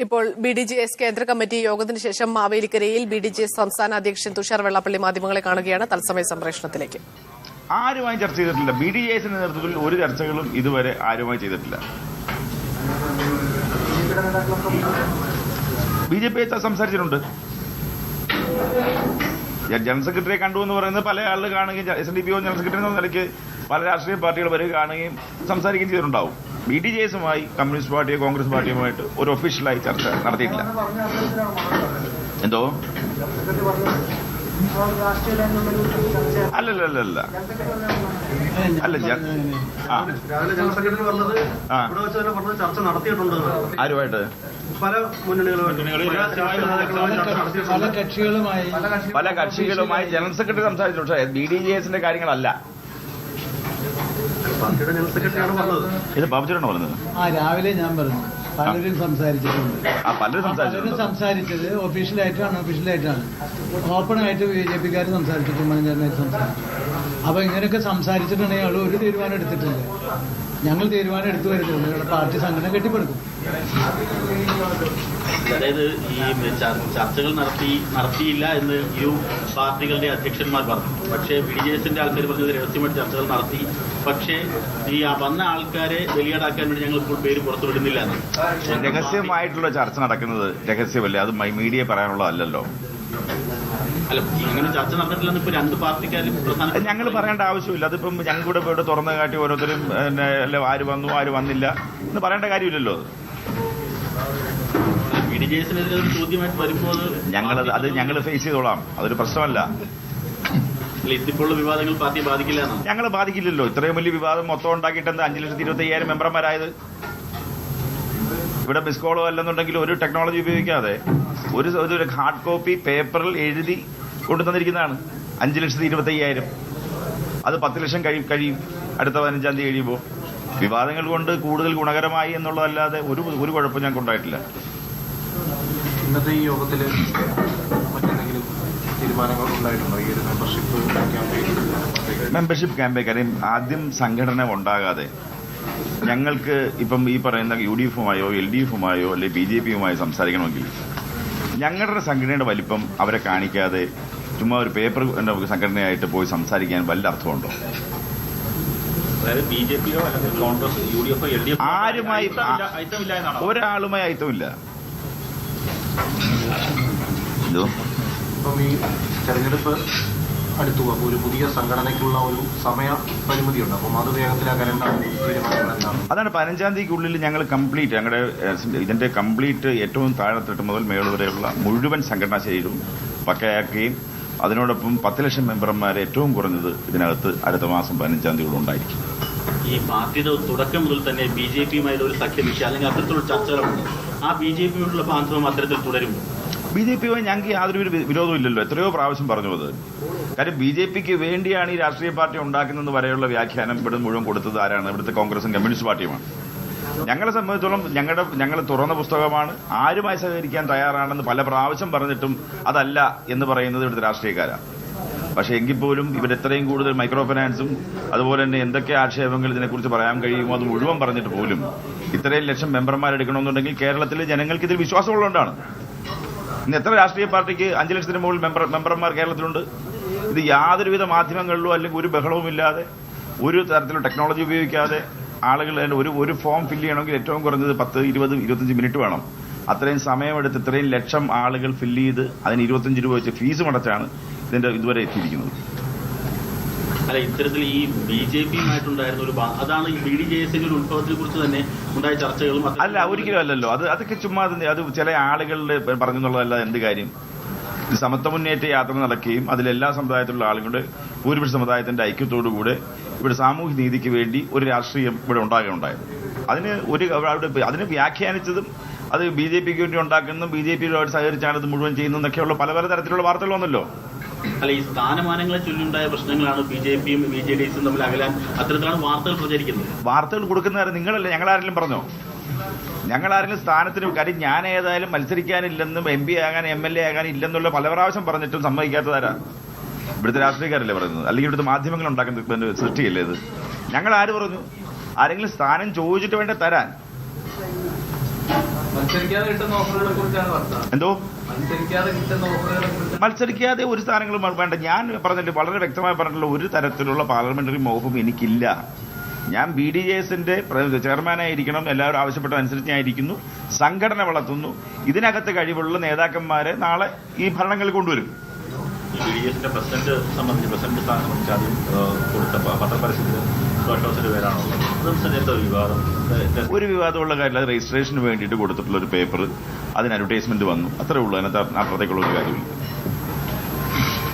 ഇപ്പോൾ BDJS കേന്ദ്ര committee യോഗത്തിന് ശേഷം മാവേലിക്കരയിൽ BDJS സംസ്ഥാന അധ്യക്ഷൻ തുഷാർ വെള്ളാപ്പള്ളി മാധ്യമങ്ങളെ കാണുകയാണ്. തത്സമയ സംപ്രേഷണത്തിലേക്ക്. ആരുമായി ചർച്ച ചെയ്തിട്ടില്ല. BDJSന്റെ നേതൃത്വത്തിൽ ഒരു ചർച്ചകളും ഇതുവരെ ആരുമായി ചെയ്തിട്ടില്ല. BJP സംസാരിച്ചിട്ടുണ്ട്. ജനറൽ സെക്രട്ടറിയെ കണ്ടു എന്ന് പറയുന്നത് പല ആളുകൾ കാണുകയും SNDPO ജനറൽ സെക്രട്ടറി എന്ന നിലയ്ക്ക് പല രാഷ്ട്രീയ പാർട്ടികൾ വരെ കാണുകയും സംസാരിക്കുകയും ചെയ്തിട്ടുണ്ടാവും. BDJSുമായി കമ്മ്യൂണിസ്റ്റ് പാർട്ടിയോ കോൺഗ്രസ് പാർട്ടിയുമായിട്ട് ഒരു ഒഫീഷ്യലായി ചർച്ച നടത്തിയിട്ടില്ല. എന്തോ അല്ലല്ല ആരുമായിട്ട് പല കക്ഷികളുമായി ജനറൽ സെക്രട്ടറി സംസാരിച്ചു. പക്ഷേ BDJSന്റെ കാര്യങ്ങളല്ല. ഇത് ബാബുചേട്ടനാണ് പറഞ്ഞത്. രാവിലെ ഞാൻ പറഞ്ഞു പലരും സംസാരിച്ചിട്ടുണ്ട്. പലരും സംസാരിച്ചത് ഒഫീഷ്യലായിട്ടും അൺഒഫീഷ്യലായിട്ടാണ്. ഓപ്പണായിട്ട് BJPക്കാർ സംസാരിച്ചിട്ട് ഉമ്മൻചാണ്ടിനായിട്ട് സംസാരിച്ചു. അപ്പൊ ഇങ്ങനെയൊക്കെ സംസാരിച്ചിട്ടുണ്ടെങ്കിൽ അവൾ ഒരു തീരുമാനം എടുത്തിട്ടില്ല. ഞങ്ങൾ തീരുമാനം എടുത്തു വരുന്നുണ്ട്. ഞങ്ങളുടെ പാർട്ടി സംഘടന കെട്ടിപ്പടുക്കും. അതായത് ഈ ചർച്ചകൾ നടത്തിയില്ല എന്ന് ഇരു പാർട്ടികളുടെ അധ്യക്ഷന്മാർ പറഞ്ഞു. പക്ഷേ BDJSന്റെ ആൾക്കാർ പറഞ്ഞത് രഹസ്യമായിട്ട് ചർച്ചകൾ നടത്തി. പക്ഷേ ഈ വന്ന ആൾക്കാരെ ബലിയാടാക്കാൻ വേണ്ടി ഞങ്ങൾ ഇപ്പോൾ പേര് പുറത്തുവിടുന്നില്ല. രഹസ്യമായിട്ടുള്ള ചർച്ച നടക്കുന്നത് രഹസ്യമല്ലേ, അത് മീഡിയ പറയാനുള്ളതല്ലോ. അല്ല, ഇങ്ങനെ ചർച്ച നടന്നിട്ടില്ലെന്ന് ഇപ്പൊ രണ്ട് പാർട്ടിക്കാരും ഞങ്ങൾ പറയേണ്ട ആവശ്യമില്ല. അതിപ്പം ഞങ്ങളുടെ ഇവിടെ തുറന്നു കാട്ടി ഓരോരുത്തരും ആര് വന്നു ആര് വന്നില്ല എന്ന് പറയേണ്ട കാര്യമില്ലല്ലോ. BDJSനെതിരെ ഒരു ചോദ്യമായിട്ട് വരുമ്പോൾ ഞങ്ങൾ ഫേസ് ചെയ്തോളാം. അതൊരു പ്രശ്നമല്ല. ഇതിപ്പോഴുള്ള വിവാദങ്ങൾ പാർട്ടിയെ ബാധിക്കില്ല. ഞങ്ങൾ ബാധിക്കില്ലല്ലോ. ഇത്രയും വലിയ വിവാദം മൊത്തം ഉണ്ടാക്കിയിട്ടെന്ത് 5,25,000 മെമ്പർമാരായത്? ഇവിടെ മിസ് കോളോ അല്ലെന്നുണ്ടെങ്കിൽ ഒരു ടെക്നോളജി ഉപയോഗിക്കാതെ ഒരു ഹാർഡ് കോപ്പി പേപ്പറിൽ എഴുതി കൊണ്ടുതന്നിരിക്കുന്നതാണ് 5,25,000. അത് 10 ലക്ഷം കഴിയും അടുത്ത 15-ാം തീയതി കഴിയുമ്പോൾ. വിവാദങ്ങൾ കൊണ്ട് കൂടുതൽ ഗുണകരമായി എന്നുള്ളതല്ലാതെ ഒരു കുഴപ്പം ഞങ്ങൾക്ക് ഉണ്ടായിട്ടില്ല. ഇന്നത്തെ ഈ യോഗത്തിൽ മറ്റെന്തെങ്കിലും തീരുമാനങ്ങൾ ഉണ്ടായിട്ടുണ്ടോ? ഈ ഒരു മെമ്പർഷിപ്പ് ക്യാമ്പയിൻ കാര്യം ആദ്യം സംഘടന ഉണ്ടാകാതെ ഞങ്ങൾക്ക് ഇപ്പം ഈ പറയുന്ന UDFുമായോ LDFുമായോ അല്ലെങ്കിൽ BJPയുമായോ സംസാരിക്കണമെങ്കിൽ ഞങ്ങളുടെ സംഘടനയുടെ വലിപ്പം അവരെ കാണിക്കാതെ ചുമ്മാ ഒരു പേപ്പർ സംഘടനയായിട്ട് പോയി സംസാരിക്കാൻ വല്ല അർത്ഥമുണ്ടോ? ആരുമായി ഒരാളുമായി അയിത്തമില്ല. ഇപ്പം ഈ തെരഞ്ഞെടുപ്പ് അടുത്തു പോകും. ഒരു പുതിയ സംഘടനയ്ക്കുള്ള ഒരു സമയ പരിമിതിയുണ്ട്. അപ്പം അത് വേഗത്തിലാക്കാൻ എന്താണ് തീരുമാനങ്ങൾ? അതാണ് 15-ാം തീയതിക്കുള്ളിൽ ഞങ്ങൾ കംപ്ലീറ്റ് ഞങ്ങളുടെ ഇതിന്റെ കംപ്ലീറ്റ് ഏറ്റവും താഴെത്തട്ട് മുതൽ മേള് വരെയുള്ള മുഴുവൻ സംഘടനാ ശരീരവും പക്കയാക്കുകയും അതിനോടൊപ്പം 10 ലക്ഷം മെമ്പർമാരെ ഏറ്റവും കുറഞ്ഞത് ഇതിനകത്ത് അടുത്ത മാസം 15-ാം തീയതി ഉണ്ടായിരിക്കും. ഈ പാർട്ടിയുടെ തുടക്കം മുതൽ തന്നെ BJPയുമായിട്ട് ഒരു സഖ്യവിഷയം അല്ലെങ്കിൽ അത്തരത്തിലുള്ള ചർച്ചകളുണ്ട്. ആ BJPയോടുള്ള ബാന്ധവം അത്തരത്തിൽ തുടരുമ്പോൾ BJPയുമായി ഞങ്ങൾക്ക് യാതൊരു വിരോധവും ഇല്ലല്ലോ. എത്രയോ പ്രാവശ്യം പറഞ്ഞു അത്. കാര്യം BJPക്ക് വേണ്ടിയാണ് ഈ രാഷ്ട്രീയ പാർട്ടി ഉണ്ടാക്കുന്നതെന്ന് വരെയുള്ള വ്യാഖ്യാനം ഇവിടെ മുഴുവൻ കൊടുത്തത് ആരാണ്? ഇവിടുത്തെ കോൺഗ്രസും കമ്മ്യൂണിസ്റ്റ് പാർട്ടിയുമാണ്. ഞങ്ങളെ സംബന്ധിച്ചോളം ഞങ്ങൾ തുറന്ന പുസ്തകമാണ്. ആരുമായി സഹകരിക്കാൻ തയ്യാറാണെന്ന് പല പ്രാവശ്യം പറഞ്ഞിട്ടും അതല്ല എന്ന് പറയുന്നത് ഇവിടുത്തെ രാഷ്ട്രീയക്കാരാണ്. പക്ഷേ എങ്കിൽ പോലും ഇവരെത്രയും കൂടുതൽ മൈക്രോ ഫൈനാൻസും അതുപോലെ തന്നെ എന്തൊക്കെ ആക്ഷേപങ്ങൾ ഇതിനെക്കുറിച്ച് പറയാൻ കഴിയുമോ അത് മുഴുവൻ പറഞ്ഞിട്ട് പോലും ഇത്രയും ലക്ഷം മെമ്പർമാരെടുക്കണമെന്നുണ്ടെങ്കിൽ കേരളത്തിലെ ജനങ്ങൾക്ക് ഇതിൽ വിശ്വാസമുള്ളതുകൊണ്ടാണ്. ഇന്ന് എത്ര രാഷ്ട്രീയ പാർട്ടിക്ക് 5 ലക്ഷത്തിന് മുകളിൽ മെമ്പർമാർ കേരളത്തിലുണ്ട്? ഇത് യാതൊരുവിധ മാധ്യമങ്ങളിലോ അല്ലെങ്കിൽ ഒരു ബഹളവുമില്ലാതെ ഒരു തരത്തിലുള്ള ടെക്നോളജി ഉപയോഗിക്കാതെ ആളുകൾ ഒരു ഫോം ഫില്ല് ചെയ്യണമെങ്കിൽ ഏറ്റവും കുറഞ്ഞത് 10, 20, 25 മിനിറ്റ് വേണം. അത്രയും സമയമെടുത്ത് ഇത്രയും ലക്ഷം ആളുകൾ ഫില്ല് ചെയ്ത് അതിന് 25 രൂപ വെച്ച് ഫീസ് അടച്ചാണ് ഇതിന്റെ ഇതുവരെ എത്തിയിരിക്കുന്നത്. അല്ല, ഇത്തരത്തിൽ ഈ BJPയുമായിട്ടുണ്ടായിരുന്ന ഒരു അതാണ് ഈ BDJSന്റെ ഒരു ഉത്ഭവത്തെ കുറിച്ച് തന്നെ ഉണ്ടായ ചർച്ചകളും അല്ല, ഒരിക്കലും അല്ലല്ലോ. അതൊക്കെ ചുമ്മാ അത് ചില ആളുകളുടെ പറഞ്ഞെന്നുള്ളതല്ല. എന്ത് കാര്യം? സമത്വ മുന്നേറ്റ യാത്ര നടക്കുകയും അതിലെല്ലാ സമുദായത്തിലുള്ള ആളുകളുടെ ഭൂരിപക്ഷ സമുദായത്തിന്റെ ഐക്യത്തോടുകൂടെ ഇവിടെ സാമൂഹ്യ നീതിക്ക് വേണ്ടി ഒരു രാഷ്ട്രീയം ഇവിടെ ഉണ്ടാകുകയുണ്ടായത്. അതിന് വ്യാഖ്യാനിച്ചതും അത് BJPക്ക് വേണ്ടി ഉണ്ടാക്കുന്നതും BJPയുമായിട്ട് സഹകരിച്ചാണ് ഇത് മുഴുവൻ ചെയ്യുന്നതെന്നൊക്കെയുള്ള പല തരത്തിലുള്ള വാർത്തകൾ വന്നല്ലോ. അല്ല, ഈ സ്ഥാനമാനങ്ങളെ ചൊല്ലിയുണ്ടായ പ്രശ്നങ്ങളാണ് BJPയും BJDSും തമ്മിൽ അകലാൻ അത്തരത്തിലാണ് വാർത്തകൾ പ്രചരിക്കുന്നത്. വാർത്തകൾ കൊടുക്കുന്നവരെ നിങ്ങളല്ലേ? ഞങ്ങളാരെങ്കിലും പറഞ്ഞോ? ഞങ്ങളാരെങ്കിലും സ്ഥാനത്തിന് കാര്യം ഞാൻ ഏതായാലും മത്സരിക്കാനില്ലെന്നും MP ആകാൻ MLA ആകാൻ ഇല്ലെന്നുള്ള പല പ്രാവശ്യം പറഞ്ഞിട്ടും സമ്മതിക്കാത്തതാരാ? ഇവിടുത്തെ രാഷ്ട്രീയക്കാരല്ലേ പറയുന്നത്? അല്ലെങ്കിൽ ഇവിടുത്തെ മാധ്യമങ്ങൾ ഉണ്ടാക്കുന്ന സൃഷ്ടിയല്ലേ ഇത്? ഞങ്ങൾ ആര് പറഞ്ഞു? ആരെങ്കിലും സ്ഥാനം ചോദിച്ചിട്ട് വേണ്ട തരാൻ. എന്തോ മത്സരിക്കാതെ ഒരു സ്ഥാനങ്ങളും വേണ്ട. ഞാൻ പറഞ്ഞിട്ട് വളരെ വ്യക്തമായി പറഞ്ഞിട്ടുള്ള ഒരു തരത്തിലുള്ള പാർലമെന്ററി മോഹവും എനിക്കില്ല. ഞാൻ BDJSന്റെ ചെയർമാനായിരിക്കണം, എല്ലാവരും ആവശ്യപ്പെട്ടതനുസരിച്ച് ഞാൻ ഇരിക്കുന്നു, സംഘടന വളർത്തുന്നു. ഇതിനകത്ത് കഴിവുള്ള നേതാക്കന്മാരെ നാളെ ഈ ഭരണങ്ങളിൽ കൊണ്ടുവരും. BDJSന്റെ പ്രസിഡന്റ് സംബന്ധിച്ച് പ്രസിഡന്റ് സ്ഥാനം സംബന്ധിച്ച് ആദ്യം കൊടുത്ത പത്രപരസ്യത്തിൽ സുഭാഷ് പേരാണുള്ളത്. എന്താ വിവാദം? ഒരു വിവാദമുള്ള കാര്യമില്ല. അത് രജിസ്ട്രേഷന് വേണ്ടിയിട്ട് കൊടുത്തിട്ടുള്ള ഒരു പേപ്പർ, അതിന് അഡ്വർടൈസ്മെന്റ് വന്നു, അത്രേ ഉള്ളൂ. അതിനകത്ത് അപ്പുറത്തേക്കുള്ള ഒരു കാര്യമില്ല.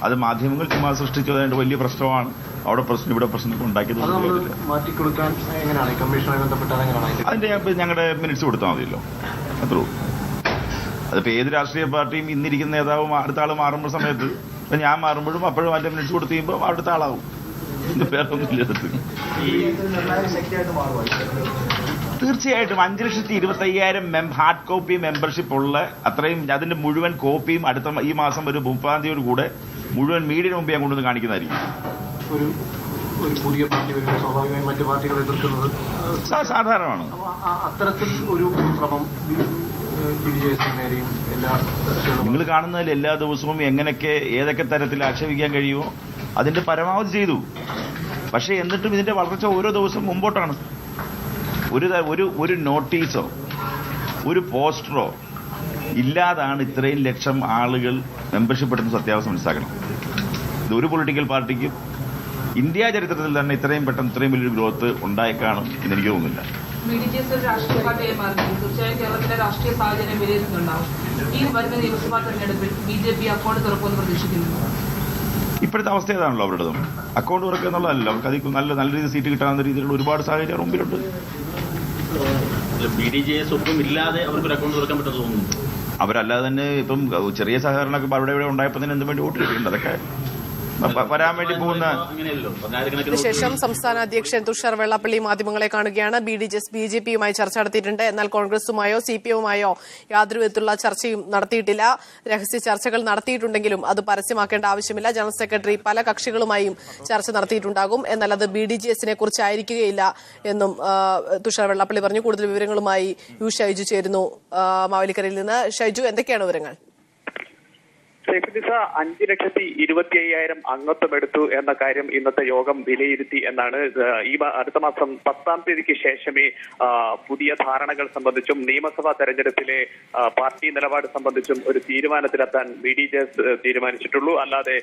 അത് മാധ്യമങ്ങൾ ചുമ്മാ സൃഷ്ടിച്ചതായിട്ട് വലിയ പ്രശ്നമാണ്. അവിടെ പ്രശ്നം, ഇവിടെ പ്രശ്നം ഉണ്ടാക്കിയത്. അതിന്റെ ഞങ്ങളുടെ മിനിറ്റ്സ് കൊടുത്താൽ മതിയല്ലോ, അത്രേ ഉള്ളൂ. അതിപ്പോ ഏത് രാഷ്ട്രീയ പാർട്ടിയും ഇന്നിരിക്കുന്ന നേതാവ് അടുത്ത ആള് മാറുമ്പോൾ സമയത്ത് ഇപ്പൊ ഞാൻ മാറുമ്പോഴും അപ്പോഴും അതിന്റെ മിനിറ്റ്സ് കൊടുത്ത് കഴിയുമ്പോൾ അടുത്ത ആളാവും. വേറെ ഒന്നുമില്ല. തീർച്ചയായിട്ടും 5,25,000 ഹാർഡ് കോപ്പി മെമ്പർഷിപ്പ് ഉള്ള അത്രയും അതിന്റെ മുഴുവൻ കോപ്പിയും അടുത്ത ഈ മാസം ഒരു 30-ാം തീയതിയോട് കൂടെ മുഴുവൻ മീഡിയന് മുമ്പ് ഞാൻ കൊണ്ടുവന്ന് കാണിക്കുന്നതായിരിക്കും. ഒരു പുതിയ പാർട്ടി വരുമ്പോൾ സ്വാഭാവികമായും മറ്റു പാർട്ടികൾ എതിർക്കുന്നത് സാധാരണമാണ്. അത്തരത്തിൽ ഒരു ശ്രമം BDJSനെയും എല്ലാ നിങ്ങൾ കാണുന്നതിൽ എല്ലാ ദിവസവും എങ്ങനെയൊക്കെ ഏതൊക്കെ തരത്തിൽ ആക്ഷേപിക്കാൻ കഴിയുമോ അതിന്റെ പരമാവധി ചെയ്തു. പക്ഷെ എന്നിട്ടും ഇതിന്റെ വളർച്ച ഓരോ ദിവസവും മുമ്പോട്ടാണ്. ഒരു നോട്ടീസോ ഒരു പോസ്റ്ററോ ഇല്ലാതാണ് ഇത്രയും ലക്ഷം ആളുകൾ മെമ്പർഷിപ്പ് എടുക്കുന്ന സത്യാവസ്ഥ മനസ്സിലാക്കണം. ഇതൊരു പൊളിറ്റിക്കൽ പാർട്ടിക്കും ഇന്ത്യ ചരിത്രത്തിൽ തന്നെ ഇത്രയും പെട്ടെന്ന് ഇത്രയും വലിയൊരു ഗ്രോത്ത് ഉണ്ടായേക്കാണും എന്നെനിക്ക് തോന്നുന്നില്ല. BDJS ഒരു രാഷ്ട്രീയ പാർട്ടിയായി മാറി തീർച്ചയായും കേരളത്തിലെ രാഷ്ട്രീയ സാഹചര്യം വിലയിരുത്തുന്നുണ്ടാവും. ഈ വരുന്ന നിയമസഭാ തെരഞ്ഞെടുപ്പിൽ BJP അക്കൗണ്ട് തുറക്കുമെന്ന് പ്രതീക്ഷിക്കുന്നു. ഇപ്പോഴത്തെ അവസ്ഥ ഏതാണല്ലോ അവരുടേതും. അക്കൗണ്ട് തുറക്കുക എന്നുള്ളതല്ല, അവർക്ക് അതിൽ നല്ല രീതിയിൽ സീറ്റ് കിട്ടാവുന്ന രീതിയിലുള്ള ഒരുപാട് സാഹചര്യം മുമ്പിലുണ്ട്. BDJS ഒപ്പം ഇല്ലാതെ അവർക്ക് അക്കൗണ്ട് തുറക്കാൻ പറ്റുമെന്ന് തോന്നുന്നു. അവരല്ലാതെ തന്നെ ഇപ്പം ചെറിയ സഹകരണമൊക്കെ അവിടെ ഇവിടെ ഉണ്ടായപ്പോൾ തന്നെ എന്തും വേണ്ടി വോട്ട് കിട്ടിയിട്ടുണ്ട്. അതൊക്കെ വരാൻ വേണ്ടി പോകുന്ന. ഇതിനുശേഷം സംസ്ഥാന അധ്യക്ഷൻ തുഷാർ വെള്ളാപ്പള്ളി മാധ്യമങ്ങളെ കാണുകയാണ്. BDJS BJPയുമായി ചർച്ച നടത്തിയിട്ടുണ്ട്. എന്നാൽ കോൺഗ്രസുമായോ CPIയുമായോ യാതൊരു വിധത്തിലുള്ള ചർച്ചയും നടത്തിയിട്ടില്ല. രഹസ്യ ചർച്ചകൾ നടത്തിയിട്ടുണ്ടെങ്കിലും അത് പരസ്യമാക്കേണ്ട ആവശ്യമില്ല. ജനറൽ സെക്രട്ടറി പല കക്ഷികളുമായും ചർച്ച നടത്തിയിട്ടുണ്ടാകും. എന്നാൽ അത് BDJSനെ കുറിച്ചായിരിക്കുകയില്ല എന്നും തുഷാർ വെള്ളാപ്പള്ളി പറഞ്ഞു. കൂടുതൽ വിവരങ്ങളുമായി ഷൈജു ചേരുന്നു മാവേലിക്കരയിൽ നിന്ന്. ഷൈജു, എന്തൊക്കെയാണ് വിവരങ്ങൾ? 5,25,000 അംഗത്വം എടുത്തു എന്ന കാര്യം ഇന്നത്തെ യോഗം വിലയിരുത്തി എന്നാണ്. ഈ അടുത്ത മാസം 10-ാം തീയതിക്ക് ശേഷമേ പുതിയ ധാരണകൾ സംബന്ധിച്ചും നിയമസഭാ തെരഞ്ഞെടുപ്പിലെ പാർട്ടി നിലപാട് സംബന്ധിച്ചും ഒരു തീരുമാനത്തിലെത്താൻ BDJS തീരുമാനിച്ചിട്ടുള്ളൂ. അല്ലാതെ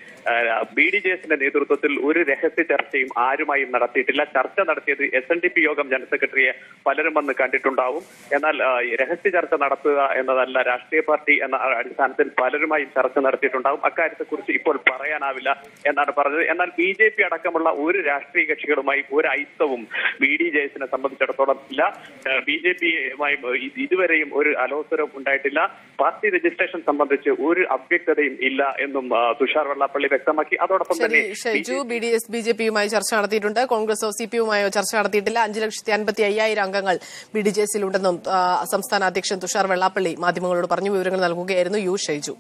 BDJSന്റെ നേതൃത്വത്തിൽ ഒരു രഹസ്യ ചർച്ചയും ആരുമായും നടത്തിയിട്ടില്ല. ചർച്ച നടത്തിയത് SNDP യോഗം ജനറൽ സെക്രട്ടറിയെ പലരും വന്ന് കണ്ടിട്ടുണ്ടാവും. എന്നാൽ രഹസ്യ ചർച്ച നടത്തുക എന്നതല്ല, രാഷ്ട്രീയ പാർട്ടി എന്ന അടിസ്ഥാനത്തിൽ പലരുമായും ചർച്ച നടത്തിയിട്ടുണ്ടാവും. അക്കാര്യത്തെക്കുറിച്ച് ഇപ്പോൾ പറയാനാവില്ല എന്നാണ് പറഞ്ഞത്. എന്നാൽ BJP അടക്കമുള്ള ഒരു രാഷ്ട്രീയ കക്ഷികളുമായി ഒരു ഐക്യവും BDJSനെ സംബന്ധിച്ചിടത്തോളം ഇല്ല. BJPയുമായി ഇതുവരെയും ഒരു അലോസരവും ഉണ്ടായിട്ടില്ല. പാർട്ടി രജിസ്ട്രേഷൻ സംബന്ധിച്ച് ഒരു അവ്യക്തതയും ഇല്ല എന്നും തുഷാർ വെള്ളാപ്പള്ളി വ്യക്തമാക്കി. അതോടൊപ്പം തന്നെ ഷൈജു, BDJS-BJPയുമായി ചർച്ച നടത്തിയിട്ടുണ്ട്. കോൺഗ്രസോ CPIയുമായോ ചർച്ച നടത്തിയിട്ടില്ല. 5,55,000 അംഗങ്ങൾ BDJSലുണ്ടെന്നും സംസ്ഥാന അധ്യക്ഷൻ തുഷാർ വെള്ളാപ്പള്ളി മാധ്യമങ്ങളോട് പറഞ്ഞു. വിവരങ്ങൾ നൽകുകയായിരുന്നു ഷൈജു.